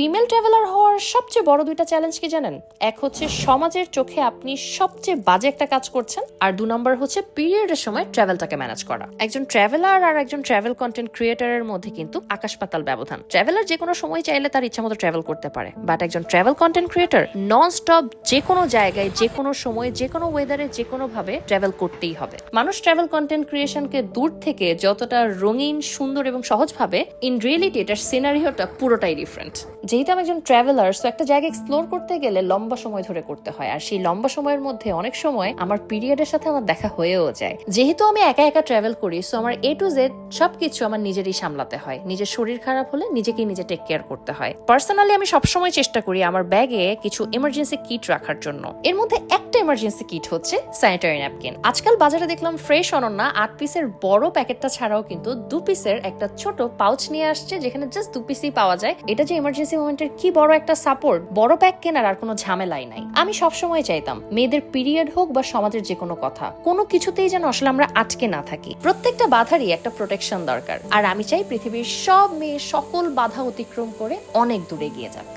Female traveller হওয়ার সবচেয়ে বড় দুইটা চ্যালেঞ্জ কি জানেন? এক হচ্ছে সমাজের চোখে আপনি সবচেয়ে বাজে একটা কাজ করছেন, আর 2 নম্বর হচ্ছে পিরিয়ডের সময় ট্রাভেলটাকে ম্যানেজ করা। একজন ট্রাভেলার আর একজন ট্রাভেল কন্টেন্ট ক্রিয়েটরের মধ্যে কিন্তু আকাশ পাতাল ব্যবধান। ট্রাভেলার যে কোনো সময় চাইলে তার ইচ্ছা মতো ট্রাভেল করতে পারে, বাট একজন travel content creator non stop যে কোনো জায়গায়, যে কোনো সময়, যে কোনো ওয়েদারে, যে কোনো ভাবে ট্রাভেল করতেই হবে। মানুষ ট্রাভেল কন্টেন্ট ক্রিয়েশনকে দূর থেকে যতটা রঙিন, সুন্দর এবং সহজ ভাবে, ইন রিয়েলিটি এটার সিনারিওটা পুরোটাই ডিফারেন্ট। যেহেতু আমি একজন ট্রাভেলার, সো একটা জায়গা এক্সপ্লোর করতে গেলে লম্বা সময় ধরে করতে হয়, আর সেই লম্বা সময়ের মধ্যে অনেক সময় আমার পিরিয়ডের সাথে আমার দেখা হয়েও যায়। যেহেতু আমি একা একা ট্রাভেল করি, সো আমার A to Z সবকিছু আমার নিজেরই সামলাতে হয়। নিজের শরীর খারাপ হলে নিজেকেই নিজে টেক কেয়ার করতে হয়। পার্সোনালি আমি সবসময় চেষ্টা করি আমার ব্যাগে কিছু এমার্জেন্সি কিট রাখার জন্য। এর মধ্যে একটা এমার্জেন্সি কিট হচ্ছে স্যানিটারি ন্যাপকিন। আজকাল বাজারে দেখলাম ফ্রেশ অনন্যা 8 পিসের বড় প্যাকেটটা ছাড়াও কিন্তু 2 পিসের একটা ছোট পাউচ নিয়ে আসছে, যেখানে জাস্ট 2 পিসই পাওয়া যায়। এটা যে ইমার্জেন্সি মোমেন্টের কি বড় একটা সাপোর্ট, বড় প্যাক কেনার আর কোনো ঝামেলাই নাই। আমি সবসময় চাইতাম মেয়েদের পিরিয়ড হোক বা সমাজের যে কোনো কথা, কোনো কিছুতেই যেন আসলে আমরা আটকে না থাকি। প্রত্যেকটা বাধারই একটা প্রোটেকশন দরকার, আর আমি চাই পৃথিবীর সব মেয়ে সকল বাধা অতিক্রম করে অনেক দূরে গিয়ে যাক।